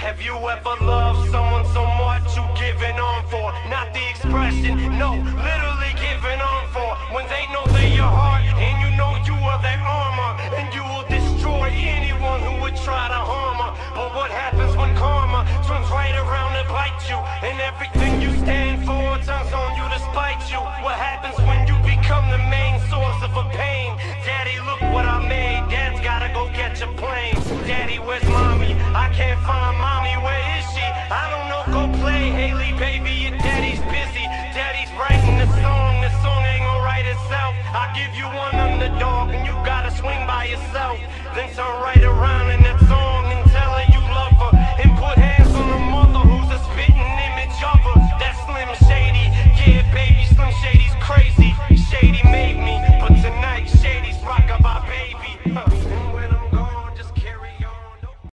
Have you ever loved someone so much you giving on for? Not the expression, no, literally giving on for. When they know they're your heart and you know you are their armor, and you will destroy anyone who would try to harm her. But what happens when karma turns right around and bites you, and everything you stand for turns on you to spite you? What happens when you become the main source of a pain? Daddy, look what I made. Dad's gotta go get your plane. Daddy, where's mommy? I can't find mommy. Where is she? I don't know. Go play, Haley, baby. Your daddy's busy. Daddy's writing the song. The song ain't gonna write itself. I'll give you one underdog, and you gotta swing by yourself. Then turn right around and